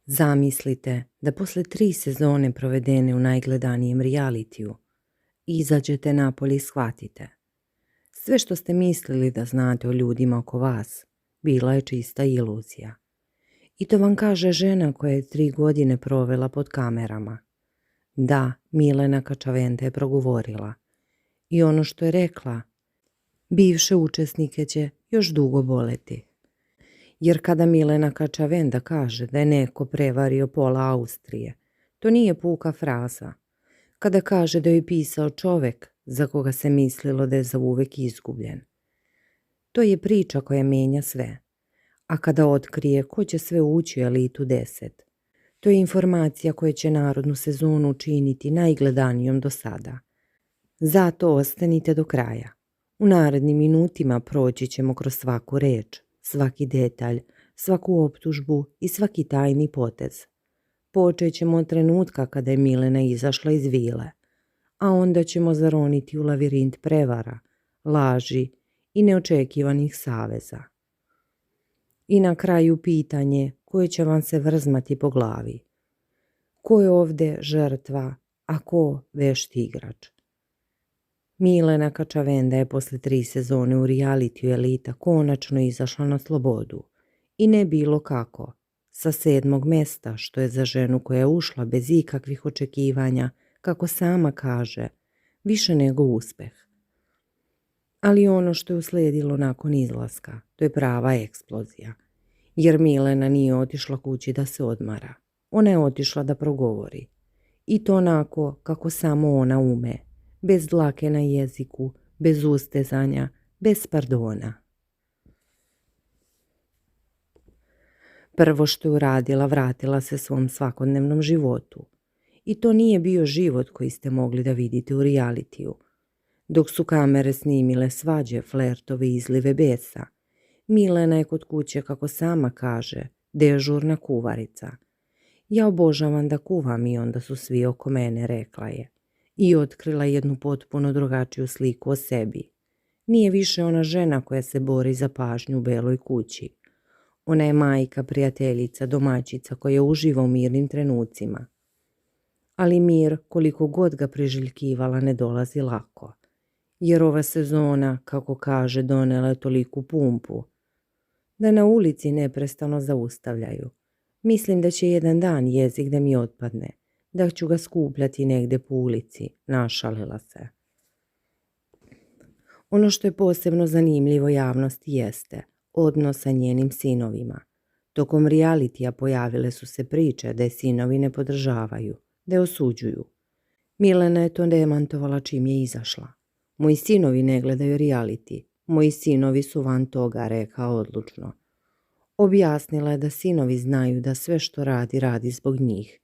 Zamislite da posle 3 sezone provedene u najgledanijem realitiju izađete napolje i shvatite. Sve što ste mislili da znate o ljudima oko vas bila je čista iluzija. I to vam kaže žena koja je 3 godine provela pod kamerama. Da, Milena Kačavenda je progovorila. I ono što je rekla, bivše učesnike će još dugo boleti. Jer kada Milena Kačavenda kaže da je neko prevario pola Austrije, to nije puka fraza. Kada kaže da je pisao čovek za koga se mislilo da je zauvek izgubljen. To je priča koja menja sve. A kada otkrije ko će sve ući u elitu 10, to je informacija koja će narodnu sezonu učiniti najgledanijom do sada. Zato ostanite do kraja. U narednim minutima proći ćemo kroz svaku reč, svaki detalj, svaku optužbu i svaki tajni potez. Počet ćemo od trenutka kada je Milena izašla iz vile, a onda ćemo zaroniti u lavirint prevara, laži i neočekivanih saveza. I na kraju pitanje koje će vam se vrzmati po glavi. Ko je ovde žrtva, a ko vešti igrač? Milena Kačavenda je posle 3 sezone u realitiju elita konačno izašla na slobodu. I ne bilo kako, sa 7. mesta, što je za ženu koja je ušla bez ikakvih očekivanja, kako sama kaže, više nego uspeh. Ali ono što je usledilo nakon izlaska, to je prava eksplozija. Jer Milena nije otišla kući da se odmara. Ona je otišla da progovori. I to onako kako samo ona ume. Bez dlake na jeziku, bez ustezanja, bez pardona. Prvo što je uradila, vratila se svom svakodnevnom životu. I to nije bio život koji ste mogli da vidite u realitiju. Dok su kamere snimile svađe, flertove i izlive besa, Milena je kod kuće, kako sama kaže, dežurna kuvarica. Ja obožavam da kuvam i onda su svi oko mene, rekla je. I otkrila jednu potpuno drugačiju sliku o sebi. Nije više ona žena koja se bori za pažnju u beloj kući. Ona je majka, prijateljica, domaćica koja uživa u mirnim trenucima. Ali mir, koliko god ga priželjkivala, ne dolazi lako. Jer ova sezona, kako kaže, donela je toliku pumpu da na ulici neprestano zaustavljaju. Mislim da će jedan dan jezik da mi otpadne, da ću ga skupljati negde po ulici, našalila se. Ono što je posebno zanimljivo javnosti jeste odnos sa njenim sinovima. Tokom realitija pojavile su se priče da je sinovi ne podržavaju, da je osuđuju. Milena je to demantovala čim je izašla. Moji sinovi ne gledaju reality, moji sinovi su van toga, rekao odlučno. Objasnila je da sinovi znaju da sve što radi, radi zbog njih.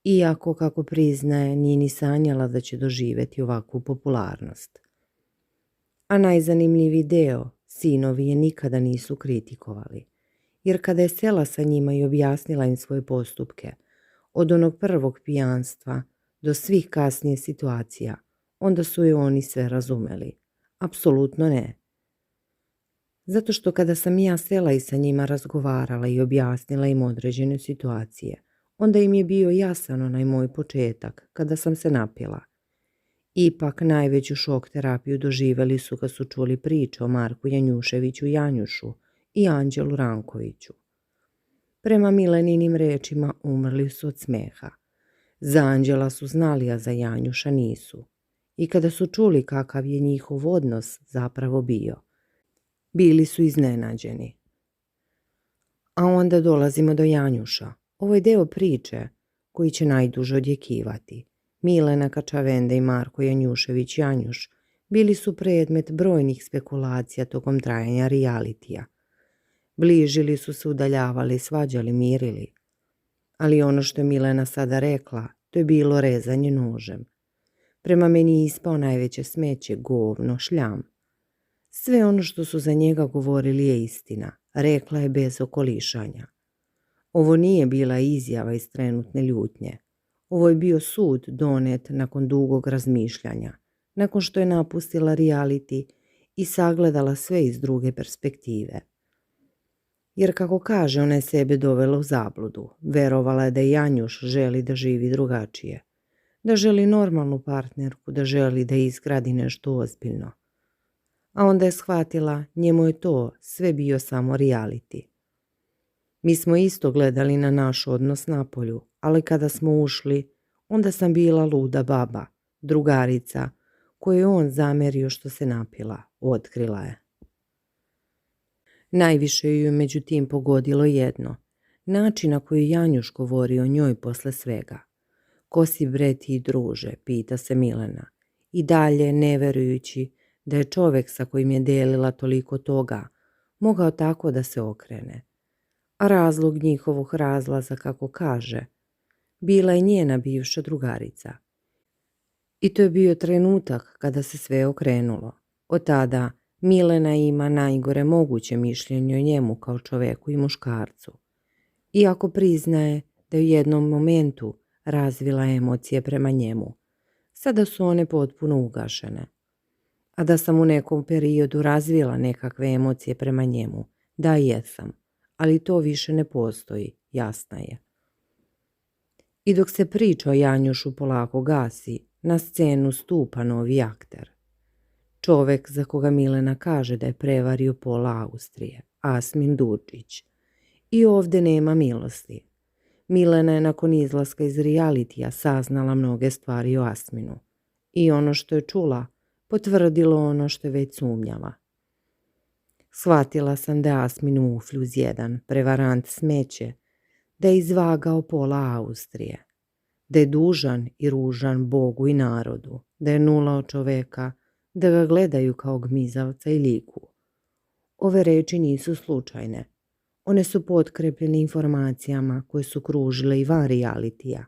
Iako, kako priznaje, nije ni sanjala da će doživjeti ovakvu popularnost. A najzanimljiviji deo, sinovi je nikada nisu kritikovali. Jer kada je sela sa njima i objasnila im svoje postupke, od onog prvog pijanstva do svih kasnije situacija, onda su i oni sve razumeli. Apsolutno ne. Zato što kada sam ja sela i sa njima razgovarala i objasnila im određene situacije, onda im je bio jasan onaj moj početak, kada sam se napila. Ipak najveću šok terapiju doživjeli su kad su čuli priče o Marku Janjuševiću Janjušu i Anđelu Rankoviću. Prema Mileninim rečima umrli su od smeha. Za Anđela su znali, a za Janjuša nisu. I kada su čuli kakav je njihov odnos zapravo bio, bili su iznenađeni. A onda dolazimo do Janjuša. Ovo je deo priče koji će najduže odjekivati. Milena Kačavenda i Marko Janjušević Janjuš bili su predmet brojnih spekulacija tokom trajanja realitija. Bližili su se, udaljavali, svađali, mirili. Ali ono što je Milena sada rekla, to je bilo rezanje nožem. Prema meni je ispao najveće smeće, govno, šljam. Sve ono što su za njega govorili je istina, rekla je bez okolišanja. Ovo nije bila izjava iz trenutne ljutnje. Ovo je bio sud donet nakon dugog razmišljanja, nakon što je napustila reality i sagledala sve iz druge perspektive. Jer kako kaže, ona je sebe dovela u zabludu. Verovala je da i Janjuš želi da živi drugačije. Da želi normalnu partnerku, da želi da izgradi nešto ozbiljno. A onda je shvatila, njemu je to sve bio samo reality. Mi smo isto gledali na naš odnos napolju, ali kada smo ušli, onda sam bila luda baba, drugarica, koju je on zamerio što se napila, otkrila je. Najviše ju je među tim pogodilo jedno, način na koji Janjuš govori o njoj posle svega. Ko si bre ti druže, pita se Milena, i dalje ne verujući da je čovek sa kojim je delila toliko toga mogao tako da se okrene. A razlog njihovog razlaza, kako kaže, bila je njena bivša drugarica. I to je bio trenutak kada se sve okrenulo. Od tada Milena ima najgore moguće mišljenje o njemu kao čoveku i muškarcu. Iako priznaje da je u jednom momentu razvila emocije prema njemu, sada su one potpuno ugašene. A da sam u nekom periodu razvila nekakve emocije prema njemu, da jesam, ali to više ne postoji, jasna je. I dok se priča o Janjušu polako gasi, na scenu stupa novi akter. Čovek za koga Milena kaže da je prevario pola Austrije, Asmin Durdžić. I ovde nema milosti. Milena je nakon izlaska iz realitija saznala mnoge stvari o Asminu. I ono što je čula, potvrdilo ono što je već sumnjala. Shvatila sam da je Asmin ufljuz jedan, prevarant smeće, da je izvagao pola Austrije, da je dužan i ružan Bogu i narodu, da je nulao čoveka, da ga gledaju kao gmizavca i liku. Ove reči nisu slučajne. One su potkrepljene informacijama koje su kružile i van realitija.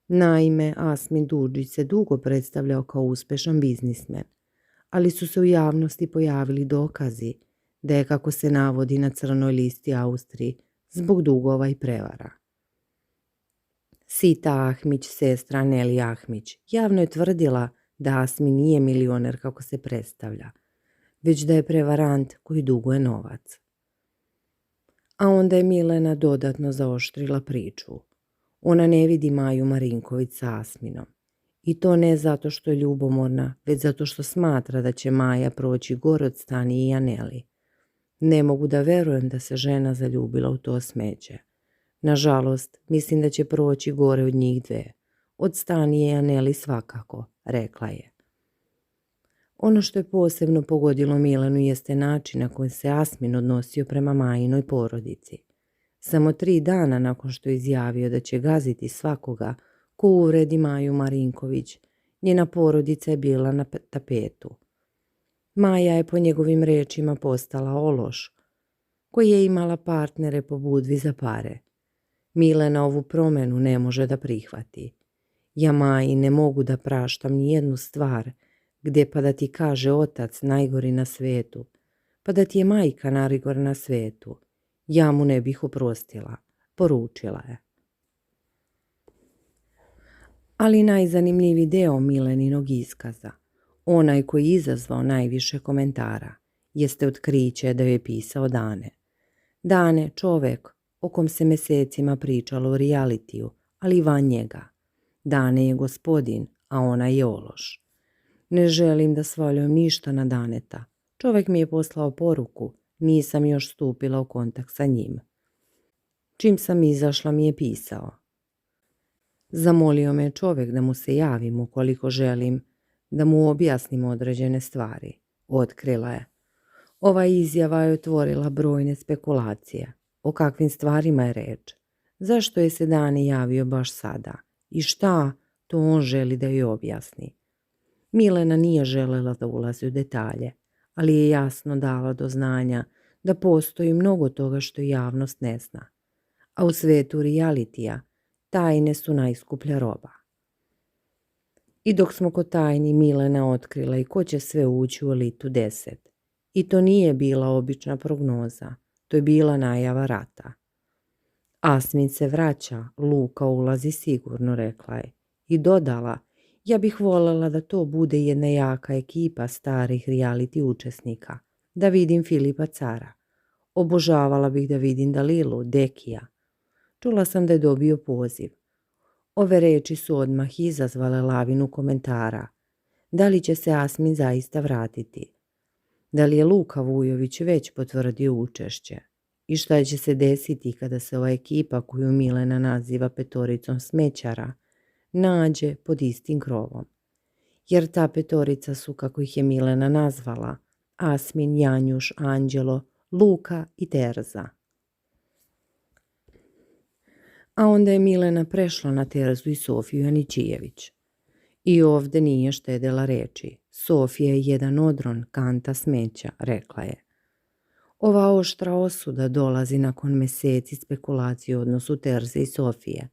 Naime, Asmin Durdžić se dugo predstavljao kao uspešan biznismen, ali su se u javnosti pojavili dokazi da je, kako se navodi na crnoj listi Austriji, zbog dugova i prevara. Sita Ahmić, sestra Neli Ahmić, javno je tvrdila da Asmin nije milioner kako se predstavlja, već da je prevarant koji duguje novac. A onda je Milena dodatno zaoštrila priču. Ona ne vidi Maju Marinković sa Asminom. I to ne zato što je ljubomorna, već zato što smatra da će Maja proći gore od Stani i Aneli. Ne mogu da verujem da se žena zaljubila u to smeće. Nažalost, mislim da će proći gore od njih dve. Od Stanije i Aneli svakako, rekla je. Ono što je posebno pogodilo Milenu jeste način na koji se Asmin odnosio prema Majinoj porodici. Samo 3 dana nakon što je izjavio da će gaziti svakoga ko uvredi Maju Marinković, njena porodica je bila na tapetu. Maja je po njegovim rečima postala ološ, koji je imala partnere po Budvi za pare. Milena ovu promenu ne može da prihvati. Ja Maji ne mogu da praštam ni jednu stvar, gdje pa da ti kaže otac najgori na svetu, pa da ti je majka najgora na svetu, ja mu ne bih oprostila, poručila je. Ali najzanimljiviji deo Mileninog iskaza, onaj koji je izazvao najviše komentara, jeste otkriće da je pisao Dane. Dane, čovek o kom se mesecima pričalo o realitiju, ali van njega. Dane je gospodin, a ona je ološ. Ne želim da svaljujem ništa na Daneta. Čovek mi je poslao poruku, nisam još stupila u kontakt sa njim. Čim sam izašla mi je pisao. Zamolio me čovek da mu se javim ukoliko želim da mu objasnim određene stvari. Otkrila je. Ova izjava je otvorila brojne spekulacije. O kakvim stvarima je reč? Zašto je se Dane javio baš sada? I šta to on želi da joj objasni? Milena nije želela da ulazi u detalje, ali je jasno dala do znanja da postoji mnogo toga što javnost ne zna. A u svetu realitija tajne su najskuplja roba. I dok smo kod tajni, Milena otkrila i ko će sve ući u elitu 10. I to nije bila obična prognoza, to je bila najava rata. Asmin se vraća, Luka ulazi sigurno, rekla je. I dodala, ja bih voljela da to bude jedna jaka ekipa starih reality učesnika, da vidim Filipa Cara. Obožavala bih da vidim Dalilu, Dekija. Čula sam da je dobio poziv. Ove reči su odmah izazvale lavinu komentara. Da li će se Asmin zaista vratiti? Da li je Luka Vujović već potvrdio učešće? I šta će se desiti kada se ova ekipa koju Milena naziva petoricom smećara nađe pod istim krovom? Jer ta petorica su, kako ih je Milena nazvala, Asmin, Janjuš, Anđelo, Luka i Terza. A onda je Milena prešla na Terzu i Sofiju Janićijević. I ovde nije štedela reči. Sofija je jedan odron kanta smeća, rekla je. Ova oštra osuda dolazi nakon meseci spekulacije u odnosu Terze i Sofije,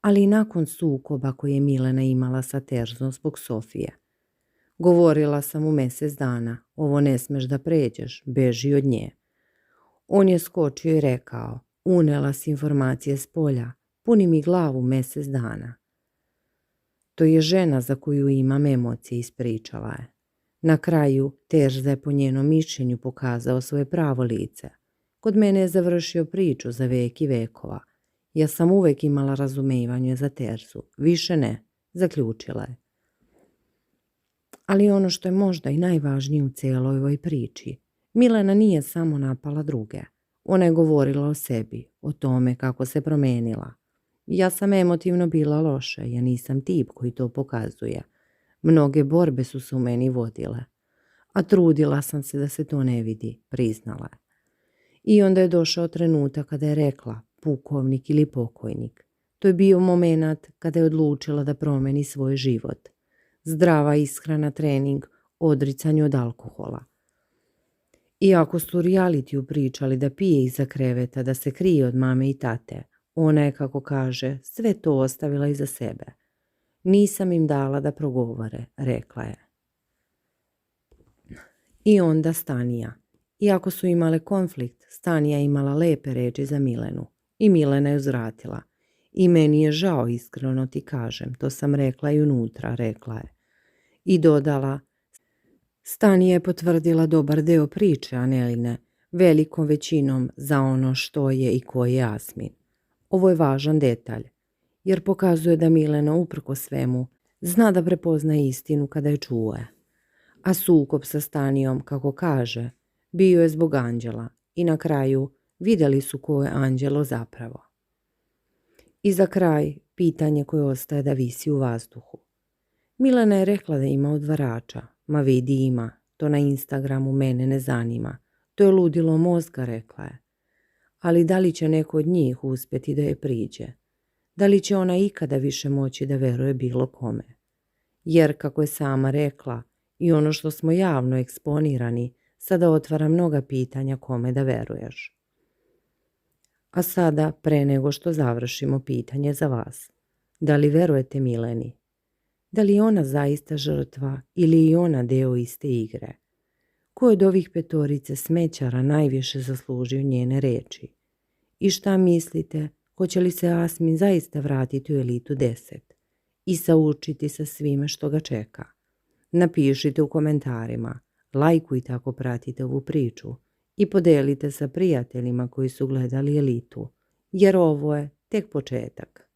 ali i nakon sukoba koje je Milena imala sa Terzom zbog Sofije. Govorila sam mu mjesec dana, ovo ne smeš da pređeš, beži od nje. On je skočio i rekao, unela si informacije s polja, puni mi glavu mjesec dana. To je žena za koju imam emocije, ispričala je. Na kraju, Terza je po njenom mišljenju pokazao svoje pravo lice. Kod mene je završio priču za vek i vekova. Ja sam uvek imala razumevanje za Terzu, više ne, zaključila je. Ali ono što je možda i najvažnije u cijeloj ovoj priči, Milena nije samo napala druge. Ona je govorila o sebi, o tome kako se promenila. Ja sam emotivno bila loša, ja nisam tip koji to pokazuje. Mnoge borbe su se u meni vodile, a trudila sam se da se to ne vidi, priznala je. I onda je došao trenutak kada je rekla pukovnik ili pokojnik. To je bio moment kada je odlučila da promeni svoj život. Zdrava ishrana, trening, odricanje od alkohola. Iako su realitiju pričali da pije iza kreveta, da se krije od mame i tate, ona je, kako kaže, sve to ostavila iza sebe. Nisam im dala da progovore, rekla je. I onda Stanija. Iako su imale konflikt, Stanija je imala lepe reči za Milenu. I Milena je uzvratila. I meni je žao, iskreno ti kažem, to sam rekla i unutra, rekla je. I dodala, Stanija je potvrdila dobar deo priče Aneline, velikom većinom za ono što je i ko je Asmin. Ovo je važan detalj, jer pokazuje da Milena uprko svemu zna da prepozna istinu kada je čuje. A sukob sa Stanijom, kako kaže, bio je zbog Anđela i na kraju vidjeli su ko je Anđelo zapravo. I za kraj, pitanje koje ostaje da visi u vazduhu. Milena je rekla da ima odvarača, ma vidi ima, to na Instagramu mene ne zanima, to je ludilo mozga, rekla je. Ali da li će neko od njih uspjeti da je priđe? Da li će ona ikada više moći da veruje bilo kome? Jer, kako je sama rekla, i ono što smo javno eksponirani, sada otvara mnoga pitanja kome da veruješ. A sada, pre nego što završimo, pitanje za vas. Da li verujete Mileni? Da li je ona zaista žrtva ili je ona deo iste igre? Ko od ovih petorice smećara najviše zaslužio njene reči? I šta mislite, hoće li se Asmin zaista vratiti u elitu 10 i saučiti sa svime što ga čeka? Napišite u komentarima, lajkujte ako pratite ovu priču i podelite sa prijateljima koji su gledali elitu, jer ovo je tek početak.